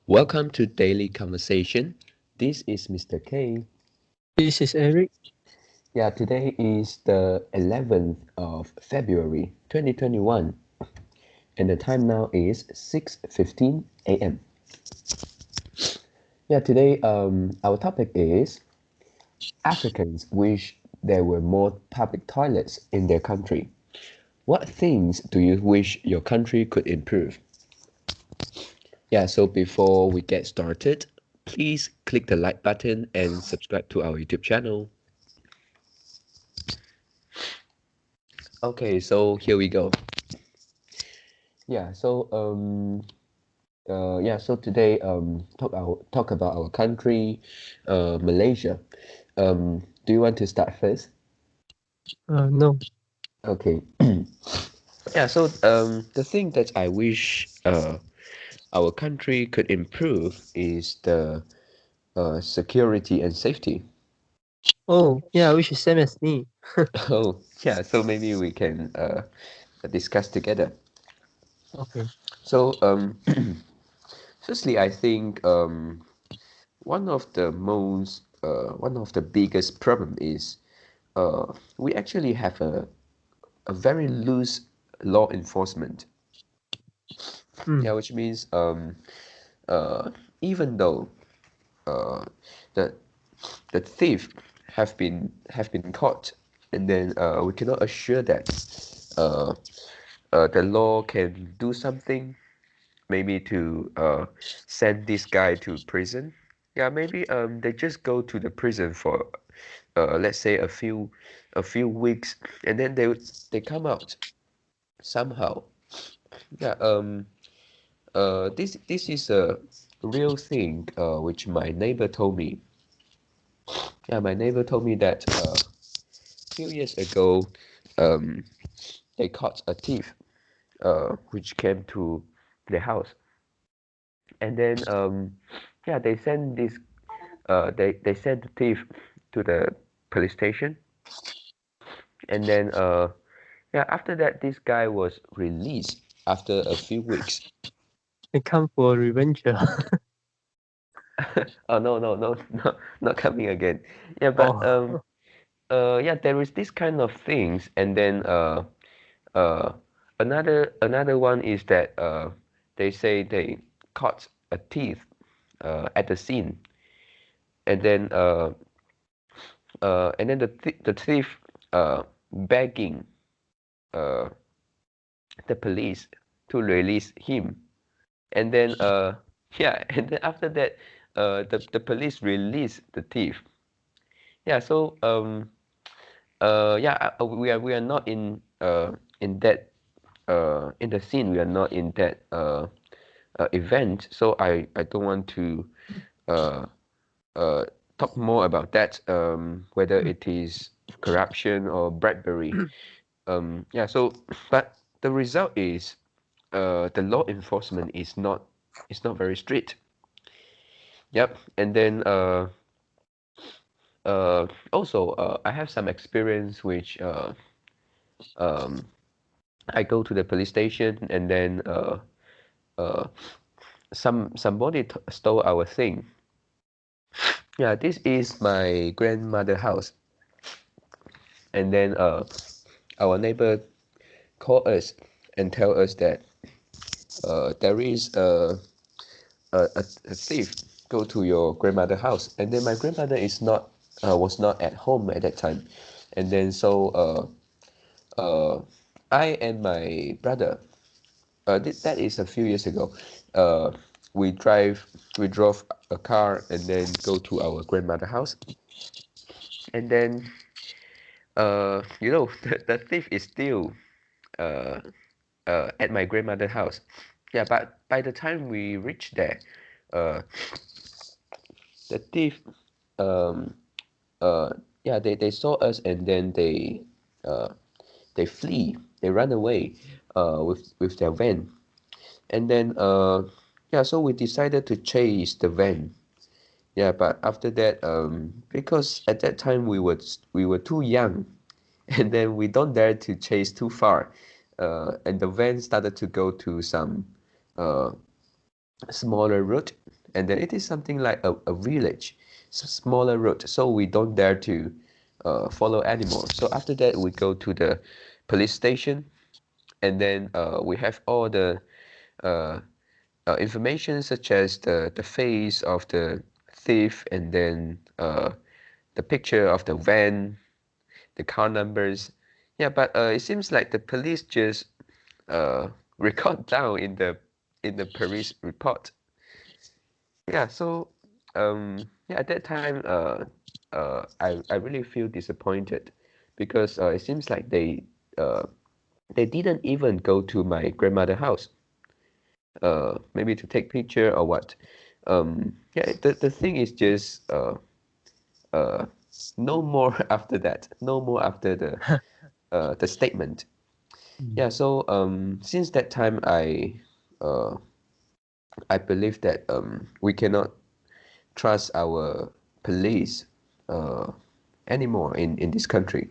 Welcome to Daily Conversation. This is Mr. K. This is Eric. Yeah, today is the 11th of February 2021, and the time now is 6:15 a.m. Yeah, today our topic is Africans wish there were more public toilets in their country. What things do you wish your country could improve? Yeah, so before we get started, please click the like button and subscribe to our YouTube channel. Okay, so here we go. Yeah, so so today talk about our country, Malaysia. Do you want to start first? No. Okay. Yeah, so the thing that I wish our country could improve is the security and safety. Oh, yeah, which is same as me. Oh, yeah, so maybe we can discuss together. Okay. So firstly, I think one of the biggest problem is we actually have a very loose law enforcement. Mm. Yeah, which means uh, even though uh, the the thief have been caught, and then we cannot assure that uh, the law can do something, maybe to send this guy to prison. Yeah, maybe they just go to the prison for let's say a few weeks, and then they come out somehow. Yeah, this is a real thing which my neighbor told me. Yeah, my neighbor told me that a few years ago um, they caught a thief which came to their house, and then yeah, they sent the thief to the police station, and then yeah, after that this guy was released after a few weeks. I come for revenge. Oh, no, no, no, no, not coming again. Yeah, but Oh. yeah, there is this kind of things, and then uh another one is that they say they caught a thief at the scene, and then the thief begging uh the police to release him, and then yeah, and then after that the police release the thief. Yeah, so yeah, we are not in that in the scene. We are not in that event, so I don't want to uh uh talk more about that, whether it is corruption or bribery. Yeah, so but the result is the law enforcement is not very strict. Yep, and then also I have some experience which um I go to the police station, and then uh somebody stole our thing. Yeah, this is my grandmother house, and then our neighbor call us and tell us that there is a thief go to your grandmother house, and then my grandmother is not was not at home at that time, and then so uh, I and my brother, that is a few years ago, uh, we drive we drove a car and then go to our grandmother house, and then the thief is still uh, at my grandmother house. Yeah, but by the time we reach there, uh, the thief um uh yeah, they saw us, and then uh they flee, they run away with their van, and then yeah, so we decided to chase the van. Yeah, but after that, because at that time we were too young, and then we don't dare to chase too far, and the van started to go to some uh smaller route, and then it is something like a village, smaller road, so we don't dare to follow anymore. So after that, we go to the police station, and then we have all the uh, information such as the face of the thief, and then the picture of the van, the car numbers. Yeah, but it seems like the police just uh, record down in the police report. Yeah, so yeah, at that time, I really feel disappointed because it seems like uh, they didn't even go to my grandmother house, maybe to take picture or what. Yeah, the thing is just uh, no more after that, no more after the statement. Mm. Yeah, so since that time, uh, I believe that we cannot trust our police uh, anymore in this country.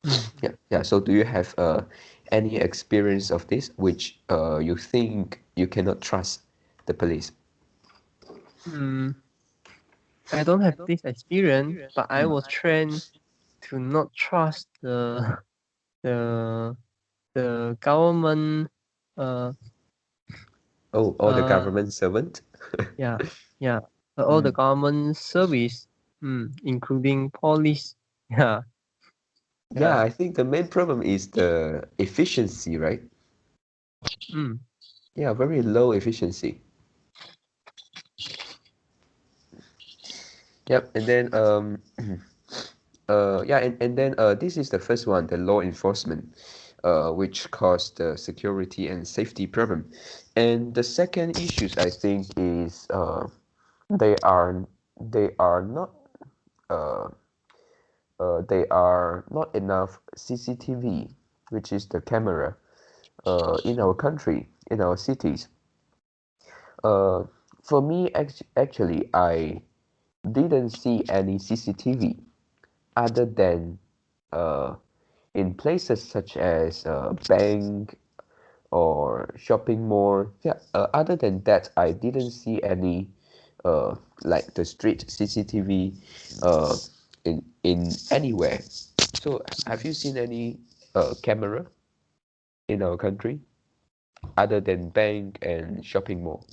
Mm. Yeah, yeah. So do you have any experience of this which you think you cannot trust the police? Mm. I don't have this experience, but I Mm. was trained to not trust the the government uh Oh, all the uh government servant? yeah, yeah, all the Mm. government service, including police. Yeah, Yeah, yeah. I think the main problem is the efficiency, right? Mm. Yeah, very low efficiency. Yep, and then yeah, and then this is the first one, the law enforcement, which caused the security and safety problem. And the second issues I think is they are they are not uh, they are not enough CCTV, which is the camera, in our country, in our cities. Uh, for me, actually, I didn't see any CCTV other than uh, in places such as bank or shopping mall. Yeah, other than that, I didn't see any like the street CCTV uh, in anywhere. So have you seen any camera in our country other than bank and shopping mall?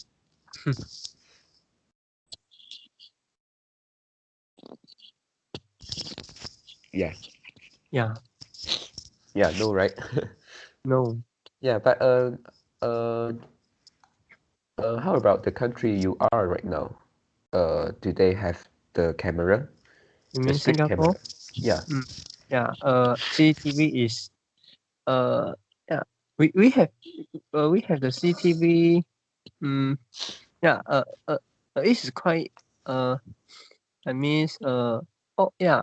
Yeah, Yeah, yeah, no, right? no. Yeah, but uh, how about the country you are right now? Do they have the camera, You the mean street camera? Singapore? Yeah, Mm. Yeah. CCTV is uh yeah. We have the CCTV. Mm. Yeah. It is quite I mean oh yeah,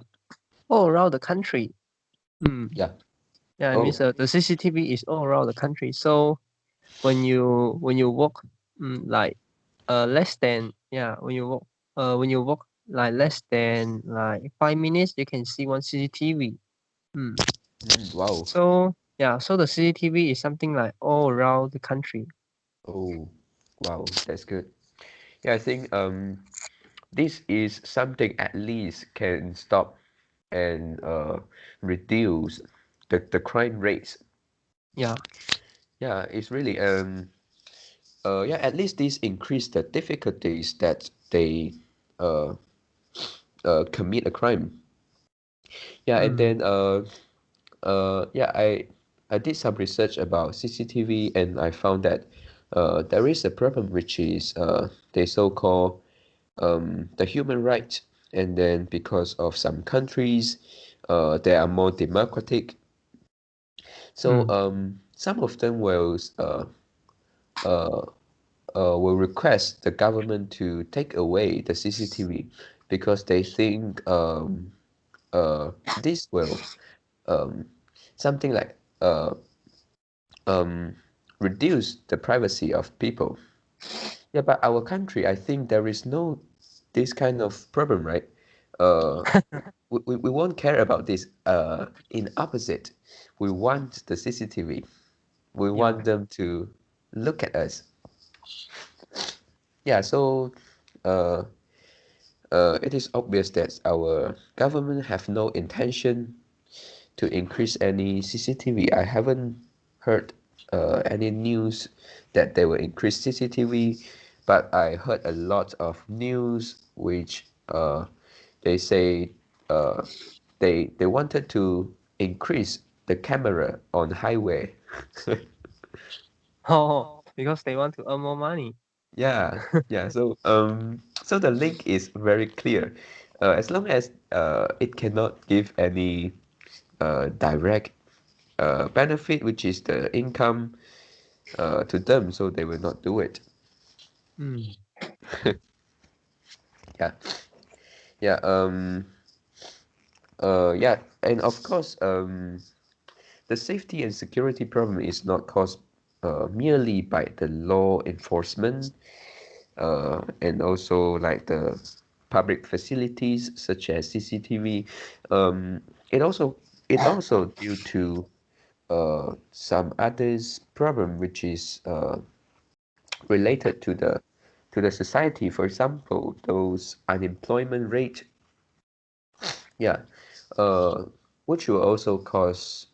all around the country. Mm. yeah. Yeah, I mean Oh, the CCTV is all around the country. So when you walk like less than yeah when you walk like less than like 5 minutes you can see one CCTV. Mm. wow. So yeah, so the CCTV is something like all around the country. Oh, wow. That's good. Yeah, I think this is something at least can stop and reduce the crime rates. Yeah. Yeah, it's really yeah, at least this increase the difficulties that they uh commit a crime. Yeah, and Mm. then yeah, I did some research about CCTV, and I found that there is a problem which is the so-called the human right, and then because of some countries they are more democratic, so Mm. some of them uh, will request the government to take away the CCTV because they think this will um, something like um, reduce the privacy of people. Yeah, but our country, I think there is no this kind of problem, right? Uh, we won't care about this. In opposite, we want the CCTV. We Yeah. want them to look at us. Yeah, so uh, it is obvious that our government have no intention to increase any CCTV. I haven't heard any news that they will increase CCTV, but I heard a lot of news which they say uh, they wanted to increase the camera on highway. Oh, because they want to earn more money. Yeah, yeah. So the link is very clear. As long as it cannot give any direct benefit, which is the income to them, so they will not do it. Mm. Yeah, yeah, yeah, and of course, the safety and security problem is not caused merely by the law enforcement, and also like the public facilities such as CCTV. Um, it also it also due to some others problem which is related to the society. For example, those unemployment rate, yeah, uh, which will also cause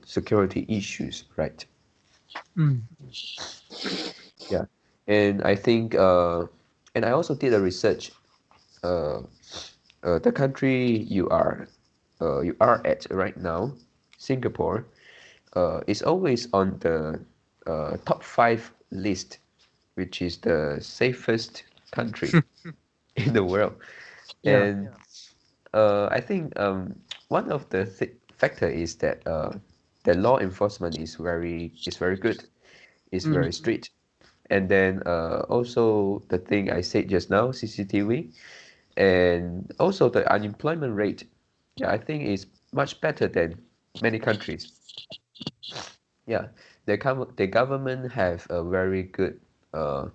security issues, right? Mm. Yeah, and I think, and I also did a research. Uh, the country you are at right now, Singapore, is always on the top five list, which is the safest country in the world. Yeah. And I think one of the th factor is that the law enforcement is very good, is Mm. very strict. And then also the thing I said just now, CCTV, and also the unemployment rate. Yeah, I think is much better than many countries. Yeah, the government have a very good uh,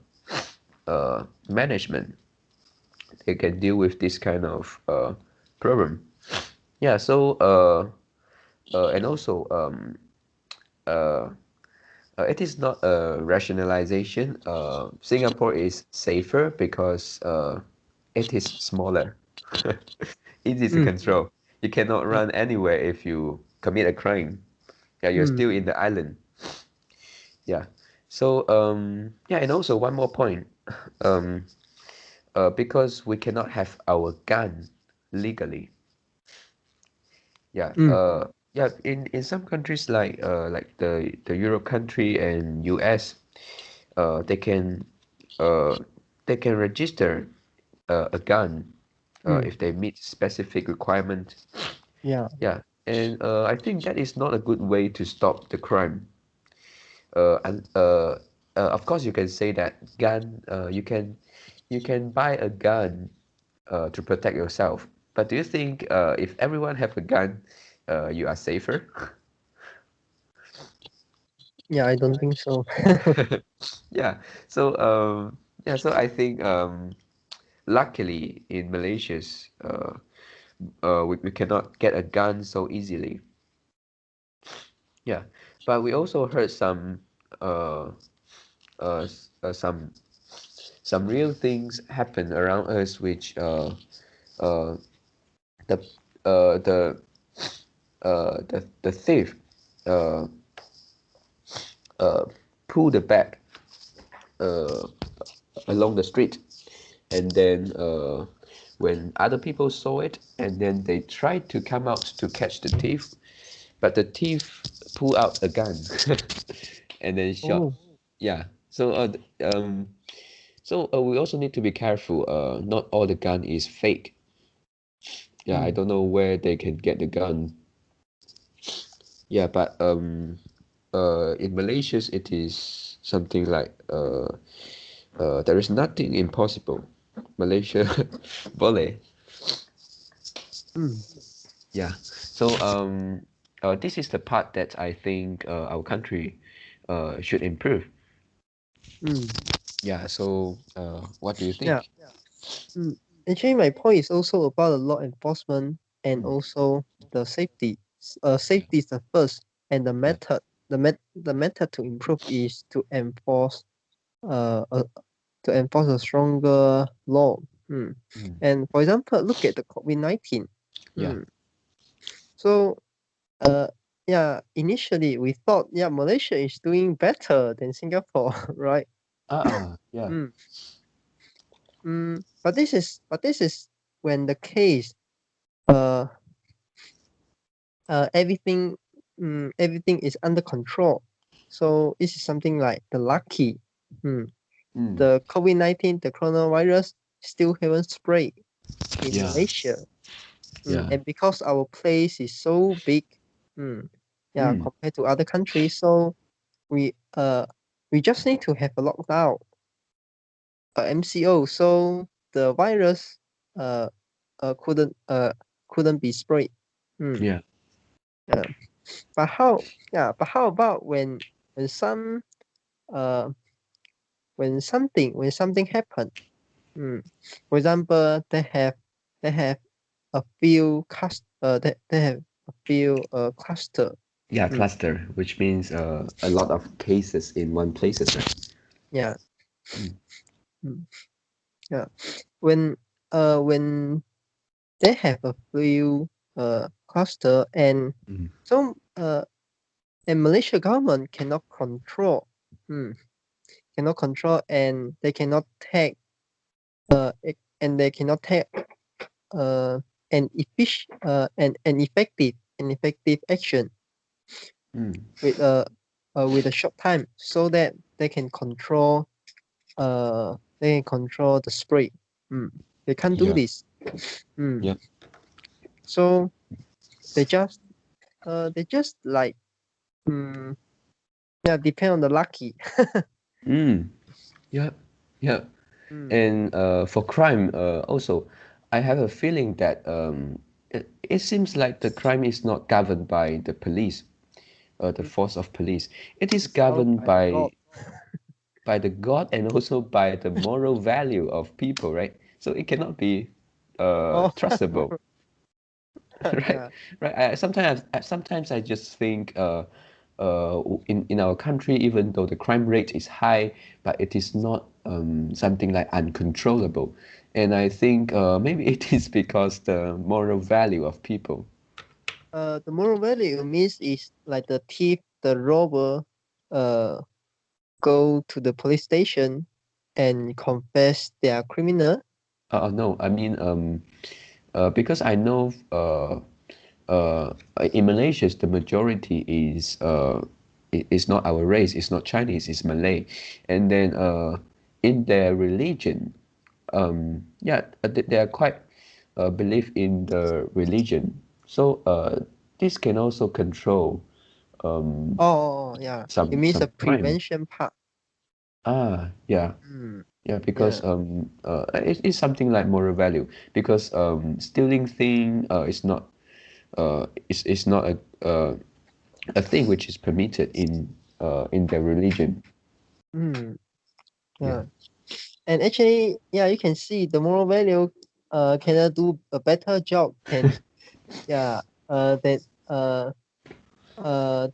management. They can deal with this kind of problem. Yeah, so and also uh, it is not a rationalization. Singapore is safer because it is smaller, easy to Mm. control. You cannot Yeah. run anywhere if you commit a crime. Yeah, you're Mm. still in the island. Yeah. So yeah, and also one more point. Um, because we cannot have our gun legally. Yeah. Mm. Yeah. In some countries like the Europe country and US, they uh they can register a gun Mm. if they meet specific requirement. Yeah. Yeah. And I think that is not a good way to stop the crime. And of course, you can say that gun. You can buy a gun to protect yourself. But do you think if everyone have a gun, you are safer? Yeah, I don't think so. Yeah. So yeah. So I think luckily in Malaysia's we cannot get a gun so easily. Yeah. But we also heard uh, some real things happen around us which uh, the the the thief uh, uh, pulled the bag uh, along the street, and then when other people saw it, and then they tried to come out to catch the thief, but the thief pulled out a gun and then shot. Oh. Yeah. So we also need to be careful. Not all the gun is fake. Yeah, I Mm. don't know where they can get the gun. Yeah, but in Malaysia, it is something like there is nothing impossible. Malaysia, boleh. Mm. Yeah. So this is the part that I think our country should improve. Mm. Yeah. So what do you Yeah. think? Mm. Actually, my point is also about the law enforcement and Mm, also the safety. Safety is the first, and the yeah. method, the method to improve is to enforce. Uh, uh to enforce a stronger law. Mm. And for example, look at the COVID-19. Yeah. So yeah, initially we thought Malaysia is doing better than Singapore, right? Yeah. Mm. But this is when the case uh everything everything is under control. So this is something like the lucky. Mm. Mm. The COVID-19, the coronavirus still haven't spread in Yeah. Malaysia. Yeah. And because our place is so big, Mm. compared to other countries, so we uh we just need to have a lockdown, MCO, so the virus uh couldn't be spread. Mm, Yeah. yeah. But how about when some uh when something happened? Mm. For example, they have a few they have a few cluster. Yeah, Mm, cluster, which means a lot of cases in one places, right? yeah. Mm. Mm, yeah. When they have a few cluster, Mm. so and Malaysia government cannot control. Mm, cannot control, and they cannot take and they cannot take uh an effective action Mm. with with a short time, so that they can control the spread. Mm. They can't do Yeah. this. Mm. Yeah. So they just like mm, depend on the lucky. Mm. Yeah. Yeah. Mm. And for crime, also, I have a feeling that it seems like the crime is not governed by the police, the Mm. force of police. It is It's governed governed by the God. by the God and also by the moral value of people, right? So it cannot be Oh, trustable, right? yeah. Right. Sometimes I just think in our country, even though the crime rate is high, but it is not something like uncontrollable. And I think maybe it is because the moral value of people. The moral value means is like the thief, the robber, uh, go to the police station and confess they are criminal. No, I mean because I know in Malaysia the majority is not our race, it's not Chinese, it's Malay, and then in their religion, yeah, they are quite believe in the religion, so this can also control um, Oh, yeah. It means some the crime. prevention part. Yeah. Mm. Yeah, Yeah. because it's something like moral value because stealing thing is not a thing which is permitted in their religion. Mm. Yeah. Yeah. And actually, you can see the moral value cannot do a better job yeah than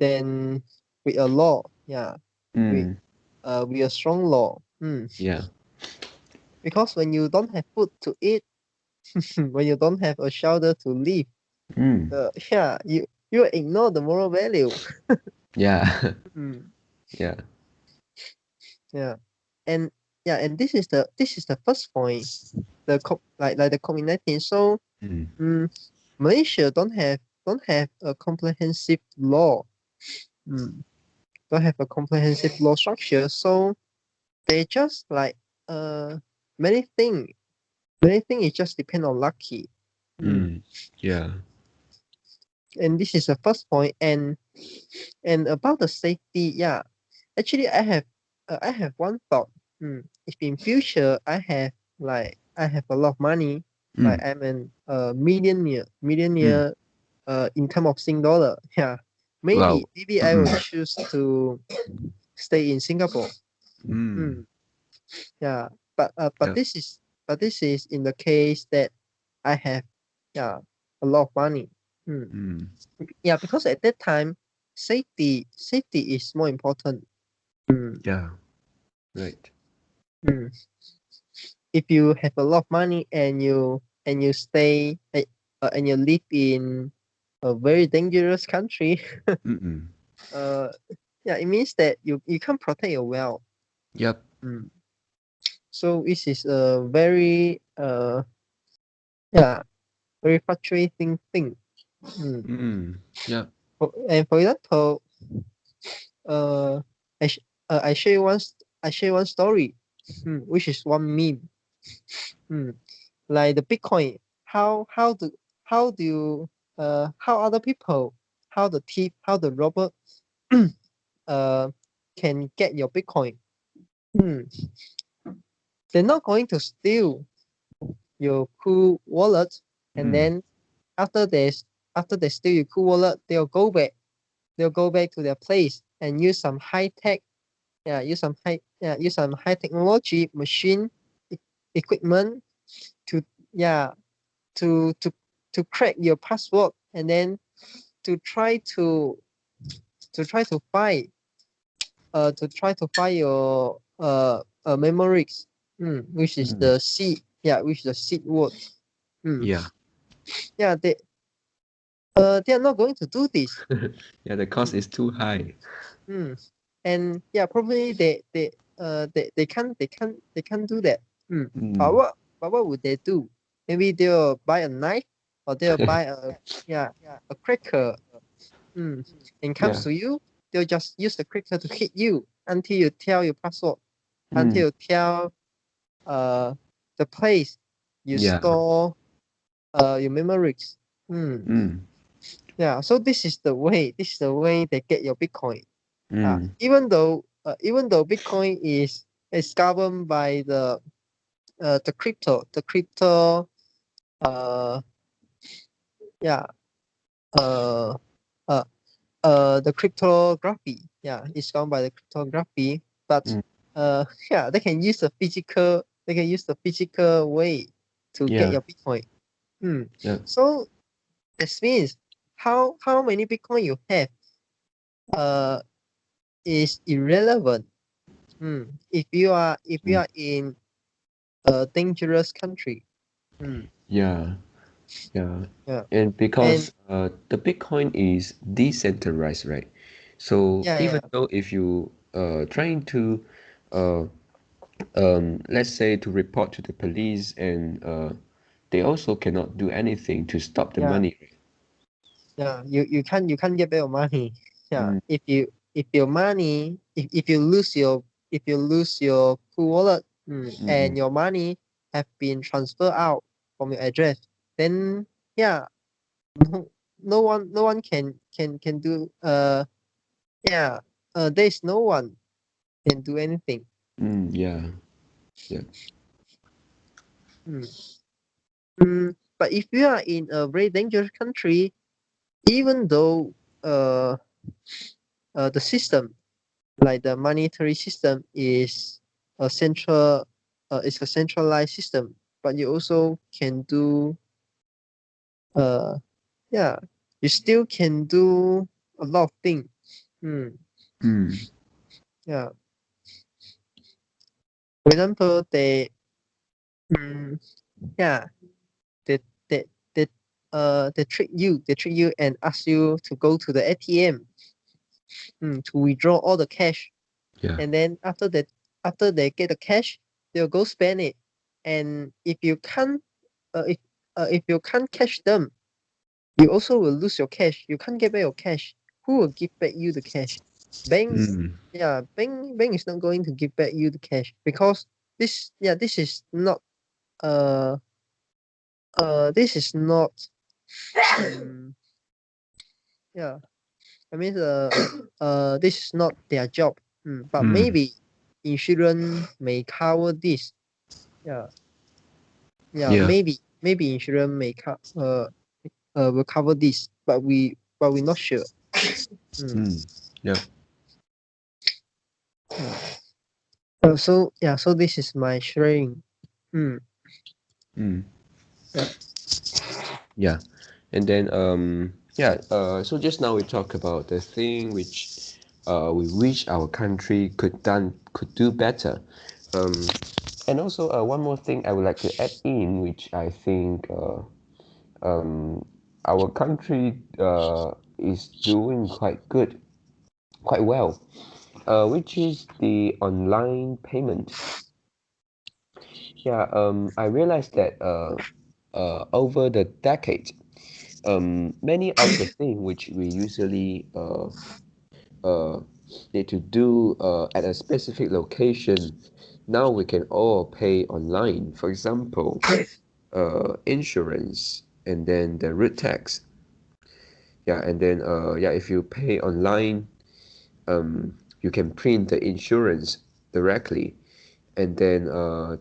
than with a law. Yeah. With Mm, with a strong law. Mm. yeah. Because when you don't have food to eat, when you don't have a shelter to live, Mm, you ignore the moral value. yeah. Mm. Yeah. Yeah. And and this is the first point. Like the COVID-19. So Mm, mm, Malaysia don't have a comprehensive law. Mm. Don't have a comprehensive law structure. So they just like uh many thing many thing is just depend on lucky. Mm. mm, yeah. And this is the first point. And about the safety, actually I have one thought. If in future I have a lot of money, like Mm, I'm an millionaire mm. in term of Sing dollar. Yeah, maybe Wow. maybe I will Mm-mm. choose to stay in Singapore. Mm, Mm, yeah, but yeah. this is in the case that I have yeah a lot of money. Mm. Mm, Yeah, because at that time safety is more important. Mm. yeah. Right. Mm. If you have a lot of money and you stay and you live in a very dangerous country, Mm-mm. uh, yeah, it means that you can't protect your wealth. Yep. Mm. So this is a very yeah, very fluctuating thing. Mm. Mm-mm. Yep. And for example, uh, I sh- I share you I share one story, which is one meme. Mm. Like the Bitcoin, how do you how other people, how the thief, how the robber uh can get your Bitcoin? Hmm. They're not going to steal your cool wallet, and Mm. then after they after they steal your cool wallet, they'll go back to their place and use some high tech, use some high technology machine e- equipment to yeah to to crack your password, and then to try to try to find your memories, which is Mm. the seed, which is the seed word. mm. Yeah. yeah they are not going to do this. Yeah, the cost is too high. mm. And yeah, probably they can't do that. But Mm. what would they do? Maybe they'll buy a knife, or they'll buy a cracker. And comes Yeah. to you, they'll just use the cracker to hit you until you tell your password, Mm. until you tell uh the place you Yeah. store your memories. Mm. Mm. Yeah, so this is the way they get your Bitcoin. Mm. Even though Bitcoin is governed by the crypto uh yeah uh uh the cryptography. Yeah, it's governed by the cryptography, but Mm. yeah, they can use the physical way to get Yeah. your Bitcoin. Yeah. So this means how many Bitcoin you have uh is irrelevant. If you Mm. are in a dangerous country. Yeah. Yeah. Yeah, And and because the Bitcoin is decentralized, right? So yeah, even yeah, though if you trying to uh let's say to report to the police and they also cannot do anything to stop the yeah, money, right? yeah. You can't get back your money. Yeah, Mm. if your money if you lose your cool wallet, and Mm. your money have been transferred out from your address, then yeah, no, no one can do yeah there's no one can do anything. Mm. Yeah. Yeah. Mm. But if you are in a very dangerous country, even though uh, the system, like the monetary system, is a centralized system, but you also can do uh, yeah, you still can do a lot of things. Mm, Mm. yeah. For example, mm, yeah, they, they, they, they trick you and ask you to go to the ATM, to withdraw all the cash, Yeah. and then after they get the cash, they'll go spend it. And if you can't catch them, you also will lose your cash. You can't get back your cash. Who will give back you the cash? Banks. Mm. Yeah, bank is not going to give back you the cash, because this is not uh this is not um, yeah, I mean this is not their job. But Mm. maybe insurance may cover this. Yeah, yeah, Yeah. maybe insurance will cover this, but we're not sure. Mm. Mm. Yeah. So yeah, so this is my sharing. Mm. Mm. Yeah, Yeah. And then yeah, so just now we talk about the thing which we wish our country could do better. Um, and also one more thing I would like to add in, which I think um, our country is doing quite good, quite well, which is the online payment. Yeah, I realized that over the decade, many of the things which we usually uh, need to do at a specific location, now we can all pay online. For example, insurance and then the road tax. Yeah, and then yeah, if you pay online, you can print the insurance directly, and then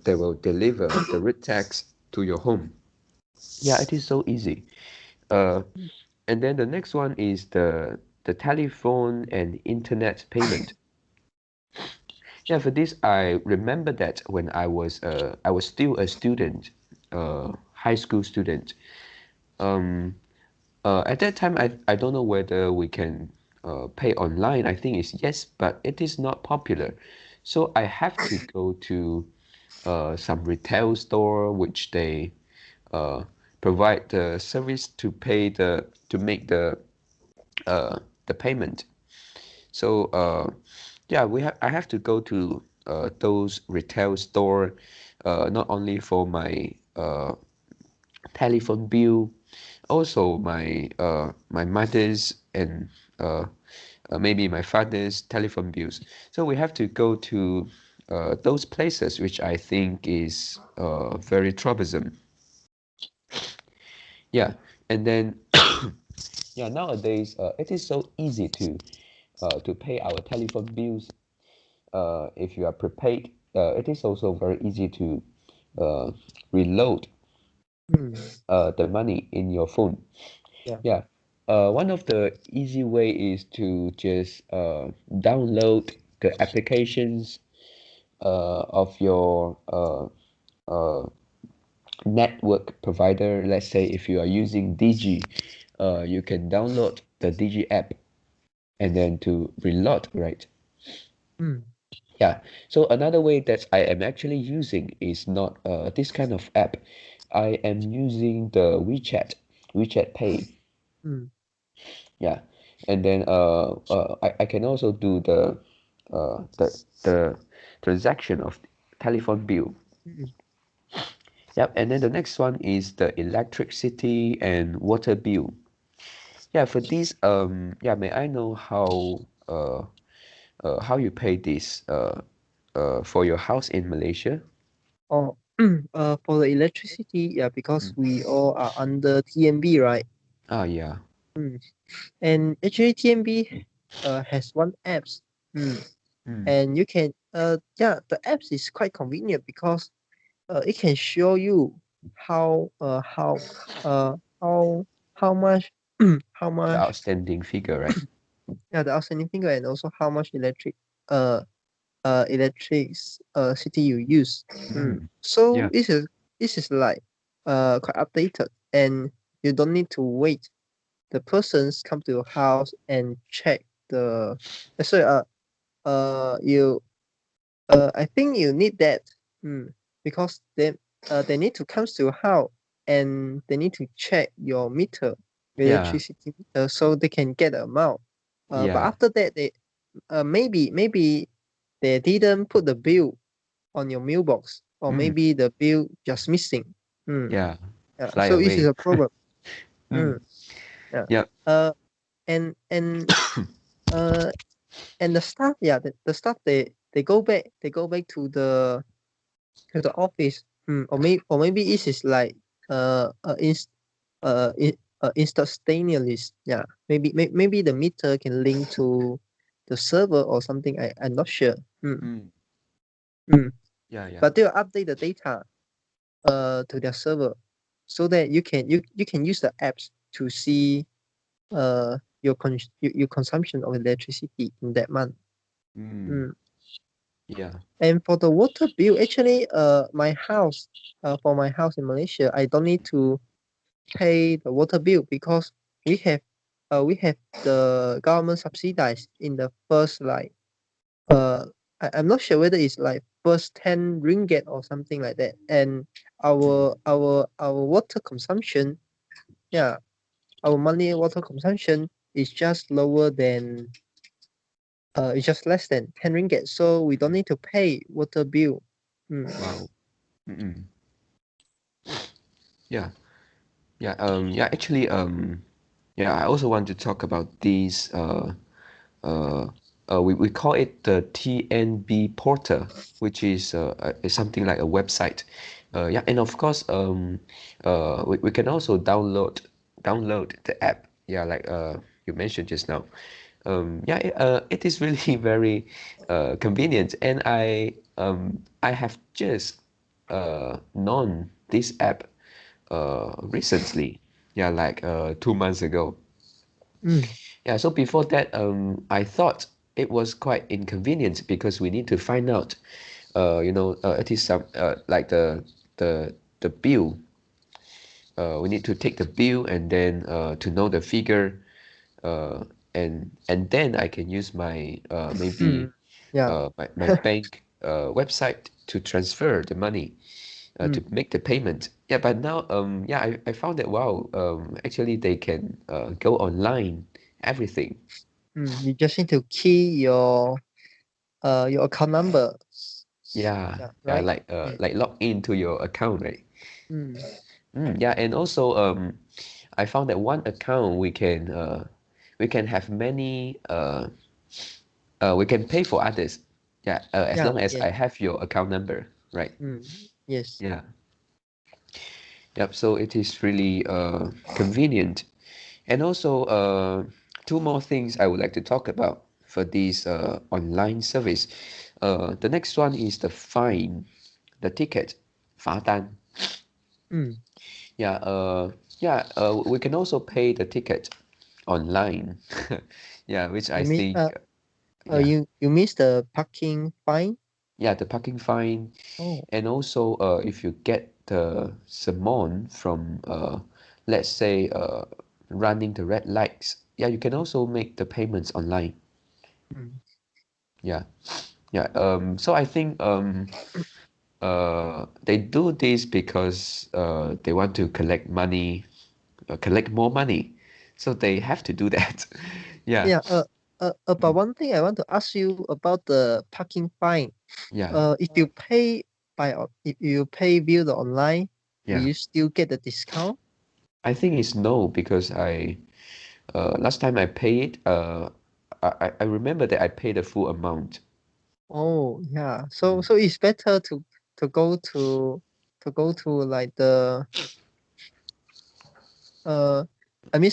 they will deliver the road tax to your home. Yeah, it is so easy. Uh, and then the next one is the telephone and internet payment. Yeah, for this, I remember that when I was still a student, high school student. Um, at that time, I don't know whether we can pay online. I think it's yes, but it is not popular. So I have to go to some retail store which they uh, provide the service to pay to make the payment. So yeah, I have to go to those retail store not only for my telephone bill, also my mother's and uh, maybe my father's telephone bills. So we have to go to those places, which I think is very troublesome. Yeah, and then yeah, nowadays it is so easy to pay our telephone bills. If you are prepaid, it is also very easy to uh, reload Mm, the money in your phone. yeah. Yeah. One of the easy way is to just download the applications of your uh, network provider. Let's say if you are using Digi, you can download the Digi app and then to reload, right? Mm, Yeah. So another way that I am actually using is not this kind of app. I am using the WeChat Pay. mm, Yeah, and then I can also do the transaction of telephone bill. mm. Yep, and then the next one is the electricity and water bill. Yeah, for these yeah, may I know how you pay this for your house in Malaysia? Oh, for the electricity, yeah, because Mm. we all are under TMB, right? Ah, yeah. Mm. And actually, TMB has one apps. Mm. Mm. And you can yeah, the apps is quite convenient because it can show you how uh how how much how The much outstanding figure, right? yeah, the outstanding figure, and also how much uh electric city you use. Mm. Mm. So Yeah. this is like quite updated, and you don't need to wait the persons come to your house and check the sorry you I think you need that. Mm, because they need to come to your house, and they need to check your meter, your Yeah. electricity meter, so they can get the amount. But Yeah. after that, they maybe they didn't put the bill on your mailbox, or Mm. maybe the bill just missing. Mm, Yeah. yeah. Fly So this is away. a problem. Mm. Mm, yeah. Yeah. Uh, and uh and the staff, yeah, the staff, they go back to the office. Or maybe this is like instantaneous. Yeah, maybe the meter can link to the server or something. I'm not sure. Mm, Mm. mm. Yeah, yeah. But they'll update the data to their server, so that you can use the apps to see your consumption of electricity in that month. Mm. Mm. Yeah. And for the water bill, actually, for my house in Malaysia, I don't need to pay the water bill because we have, we have the government subsidize in the first, like, I'm not sure whether it's like first 10 ringgit or something like that. And our water consumption, yeah, our monthly water consumption is just lower than it's just less than 10 ringgit. So we don't need to pay water bill. Mm. Wow. Mm-mm. Yeah. Yeah. Yeah. Actually. Yeah. I also want to talk about these. Uh, we call it the TNB portal, which is something like a website. Yeah. And of course. We can also download the app. Yeah. Like you mentioned just now. Yeah. It is really very convenient, and I have just known this app recently. Yeah, like 2 months ago. Mm. Yeah, so before that, I thought it was quite inconvenient because we need to find out, it is some like the bill. We need to take the bill and then to know the figure, uh, and then I can use my maybe Mm. Yeah. my bank website to transfer the money to Mm. make the payment. Yeah, but now yeah, I found that wow, actually they can go online, everything. Mm. You just need to key your account number. Yeah, Yeah, yeah, right? like log into your account, right? Mm. Yeah, and also I found that one account we can have many we can pay for others. Yeah, as Yeah, long as yes. I have your account number, right? Mm. Yes. Yeah. Yep. So it is really convenient. And also, two more things I would like to talk about for this online service. The next one is the fine, the ticket, 罚单. Mm. Yeah, we can also pay the ticket online. Yeah, which I You mean think, yeah, you missed the parking fine? yeah, the parking fine, Oh. and also if you get the summon from, let's say, running the red lights, yeah, you can also make the payments online. Mm. Yeah. Yeah, so I think they do this because they want to collect money, collect more money. So they have to do that. Yeah, Yeah, but one thing I want to ask you about the parking fine. yeah, If you pay if you pay via the online, will yeah. you still get the discount? I think it's no because last time I paid I remember that I paid the full amount. Oh, yeah. Mm. So it's better to go to like the uh I mean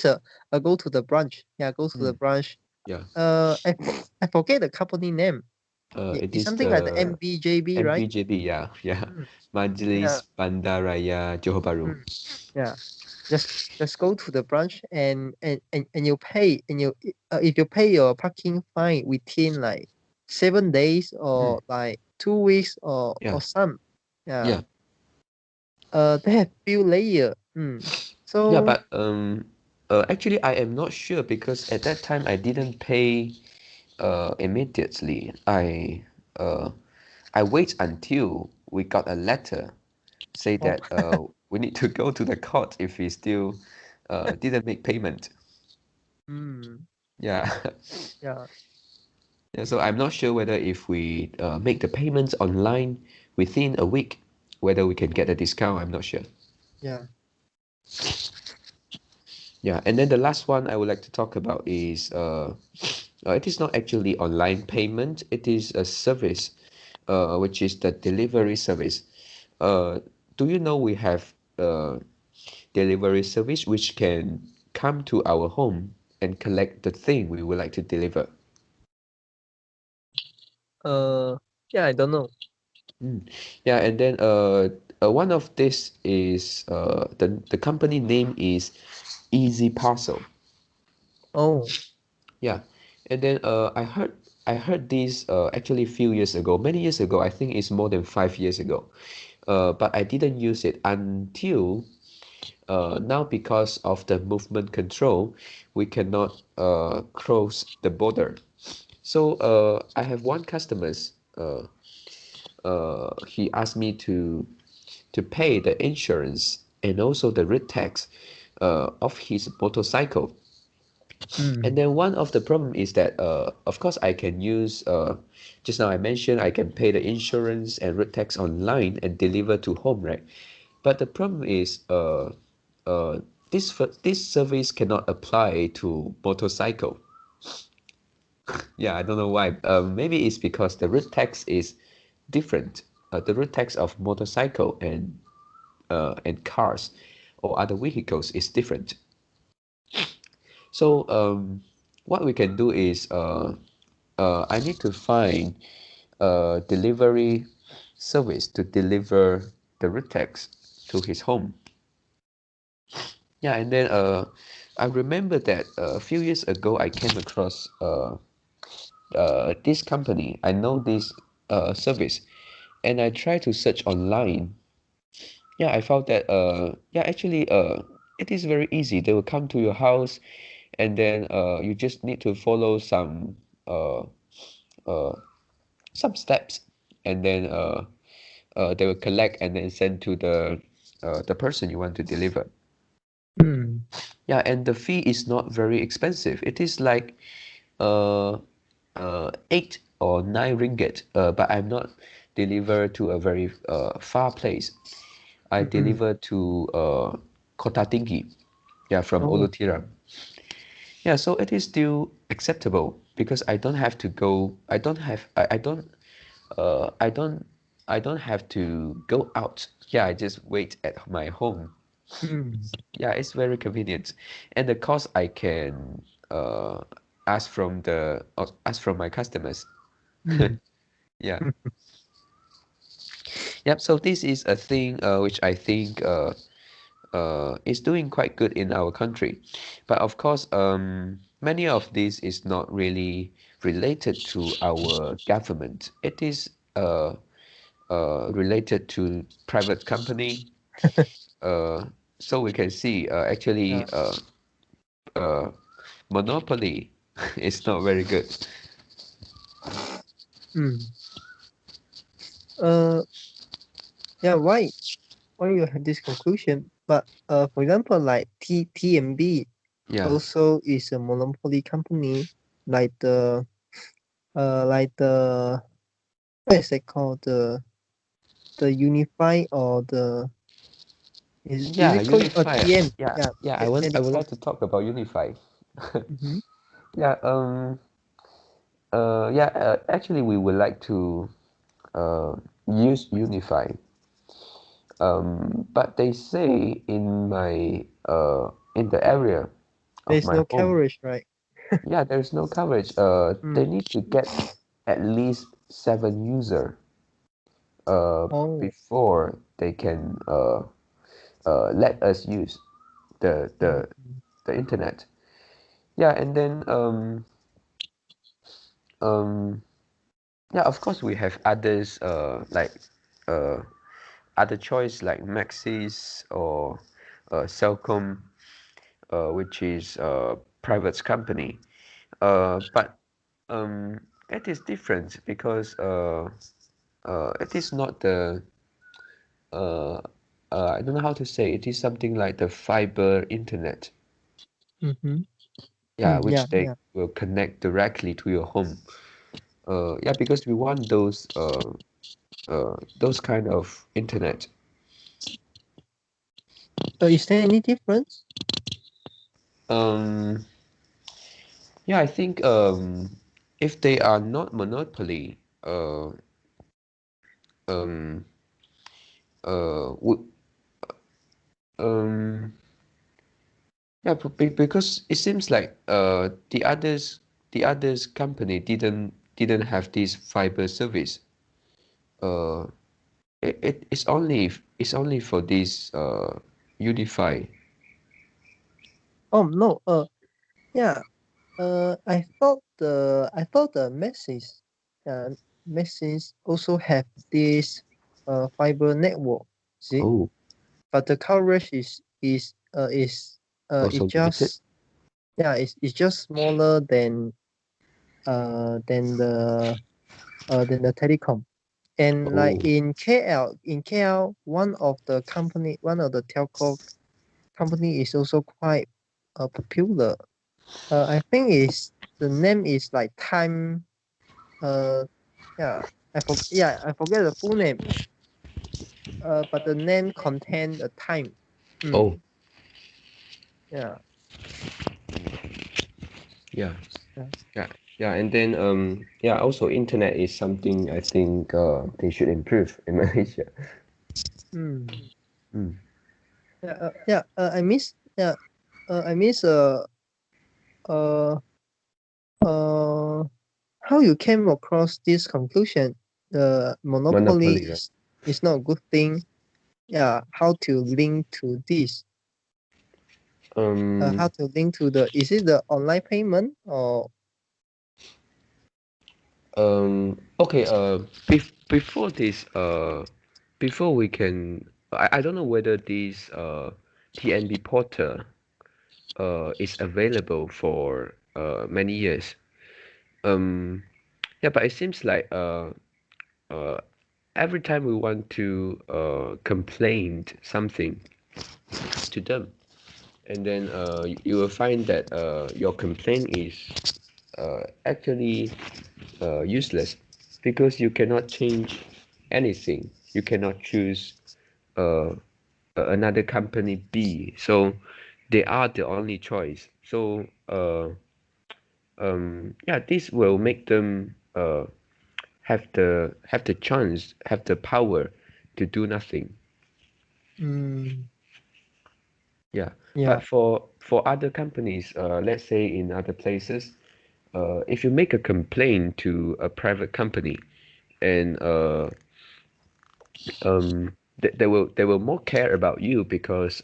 go to the branch. Yeah, go to the Mm. branch. Yeah. I forget the company name. It It's is something like the the MBJB, right? MBJB, yeah, yeah. Mm, yeah. Majlis Bandaraya Johor Bahru. Mm, yeah. Just go to the branch and you pay and you if you pay your parking fine within like 7 days Mm. or like 2 weeks Yeah, or some, yeah, yeah. they have few layer. Yeah, So but actually I am not sure because at that time I didn't pay immediately. Uh I wait until we got a letter say oh, that we need to go to the court if we still didn't make payment. mm, Yeah. yeah, Yeah, so I'm not sure whether if we make the payments online within a week, whether we can get a discount. I'm not sure. yeah. Yeah, and then the last one I would like to talk about is it is not actually online payment. It is a service, which is the delivery service. Uh, do you know we have delivery service which can come to our home and collect the thing we would like to deliver? Uh, yeah, I don't know. Mm. Yeah, and then one of this is the company name is Easy Parcel. Oh, Yeah, and then I heard this actually a few years ago, many years ago. I think it's more than 5 years ago. But I didn't use it until now because of the movement control, we cannot cross the border. So I have one customers. uh, he asked me to pay the insurance and also the road tax of his motorcycle. And Mm. then one of the problem is that of course I can use just now I mentioned I can pay the insurance and road tax online and deliver to home, right? But the problem is uh, this service cannot apply to motorcycle. Yeah, I don't know why. Maybe it's because the road tax is different. The road tax of motorcycle and cars or other vehicles is different. So what we can do is I need to find a delivery service to deliver the road tax to his home. Yeah, and then I remember that a few years ago I came across this company. I know this service, and I tried to search online. Yeah, I found that yeah, actually it is very easy. They will come to your house, and then you just need to follow uh uh some steps, and then they will collect and then send to the person you want to deliver. Mm. Yeah, and the fee is not very expensive. It is like uh 8 or 9 ringgit. But I'm not deliver to a very far place. I Mm-hmm. deliver to Kota Tinggi, yeah, from Oh. Olutira. Yeah, so it is still acceptable because I don't have to go. I don't I don't have to go out. Yeah, I just wait at my home. Mm. Yeah, it's very convenient, and the cost I can uh ask from my customers. Mm. Yeah. Yep. So this is a thing which I think is doing quite good in our country, but of course many of this is not really related to our government. It is related to private company. Uh, so we can see Yeah. actually uh, monopoly is not very good. Mm. Uh, yeah, why you have this conclusion? But for example, like TMB Yeah, also is a monopoly company, like the what is it called, the Unify, or the is yeah, it called Unify. TM? Yeah, Yeah, yeah. I would telecom. like to talk about Unify. Mm-hmm. Yeah. Yeah. Actually, we would like to uh use Unify. But they say in the area of There's my no home, coverage, right? yeah, there's no coverage. They Mm. need to get at least 7 user Oh. before they can let us use the the Mm-hmm. the internet. Yeah, and then um yeah, of course we have others like uh other choice like Maxis or Cellcom, which is a private company. But it is different because it is not the uh, I don't know how to say. It is something like the fiber internet. Mm-hmm. Yeah, Yeah, which they yeah. will connect directly to your home. Yeah, because we want those kind of internet. Is there any difference? Um, yeah, I think if they are not monopoly, um, would um, yeah, because it seems like the others company didn't have this fiber service. Uh, it's only for this Unify. Oh no. Yeah. I thought the message also have this fiber network. See, Oh, but the coverage is also limited. just, yeah, it's just smaller than the than the telecom. And like Oh, in KL, one of the telco company is also quite popular. I think is the name is like Time. Uh, yeah, I forget the full name. But the name contain the time. oh, Yeah, yeah, yeah. yeah, yeah. And then yeah, also internet is something I think they should improve in Malaysia. Mm. Mm. I miss. I miss. Uh. Uh. How you came across this conclusion? The monopoly Monopoly, right? is not a good thing. Yeah. How to link to this? Um, How to link to the? Is it the online payment or? okay, before this, before we can, I don't know whether this TNB portal is available for many years. Um, yeah, but it seems like uh, every time we want to complain something to them, and then you will find that your complaint is actually useless because you cannot change anything. You cannot choose uh, another company B. So they are the only choice. So yeah, this will make them have the chance, have the power to do nothing. Mm, Yeah, yeah. but for other companies, let's say in other places, if you make a complaint to a private company, and they will more care about you because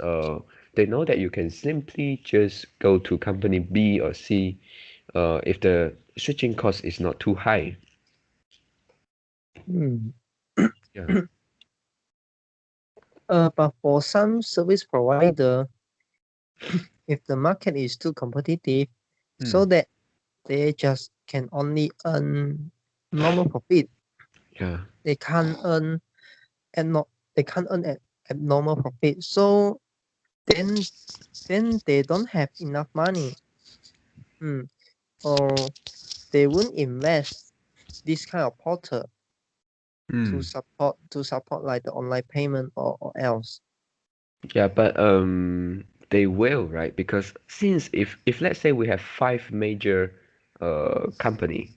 they know that you can simply just go to company B or C, if the switching cost is not too high. Mm. Yeah. But for some service provider, if the market is too competitive, so Mm. that they just can only earn normal profit. Yeah. They can't earn at not they can't earn at normal profit. So then they don't have enough money. Mm. Or they won't invest this kind of portal Mm. to support like the online payment or else. Yeah, but they will, right? Because since if let's say we have five major company,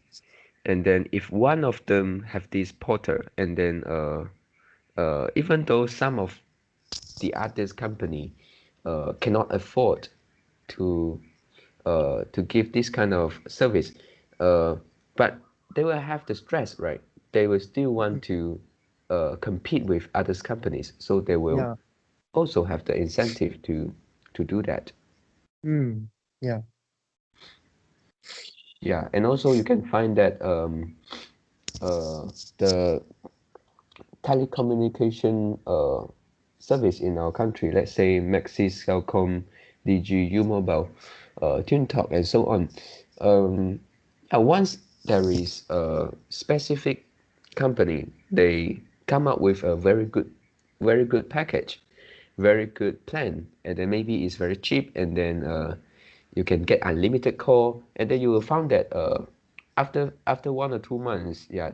and then if one of them have this portal, and then even though some of the others company cannot afford to give this kind of service, uh, but they will have the stress, right? They will still want Mm. to compete with others companies, so they will Yeah. also have the incentive to do that. Mm. Yeah. Yeah, and also you can find that the telecommunication service in our country, let's say Maxis, Celcom, DG, U-Mobile, TuneTalk, and so on. Once there is a specific company, they come up with a very good package, very good plan, and then maybe it's very cheap, and then you can get unlimited call, and then you will find that after 1 or 2 months, yeah,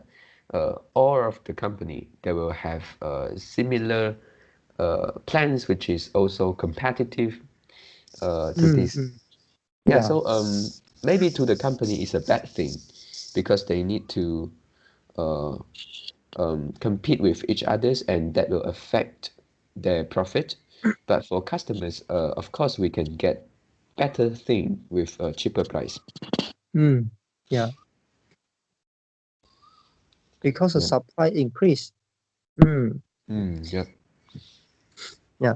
all of the company they will have similar plans, which is also competitive to Mm. this. Mm. Yeah, Yeah. so maybe to the company is a bad thing because they need to uh, compete with each others, and that will affect their profit. But for customers, of course, we can get better thing with a cheaper price. Mm. Yeah. Because the Yeah. supply increase. Mm. Yep. Yeah.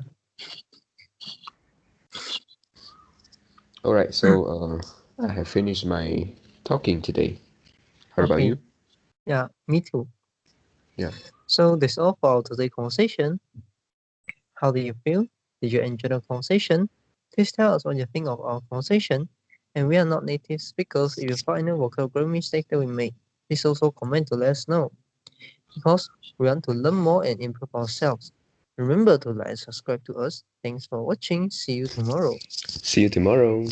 All right. So I have finished my talking today. How about Okay. you? Yeah. Me too. Yeah. So that's all for our today conversation. How do you feel? Did you enjoy the conversation? Please tell us what you think of our conversation. And we are not native speakers if you find any vocabulary mistake that we made. Please also comment to let us know, because we want to learn more and improve ourselves. Remember to like and subscribe to us. Thanks for watching. See you tomorrow. See you tomorrow.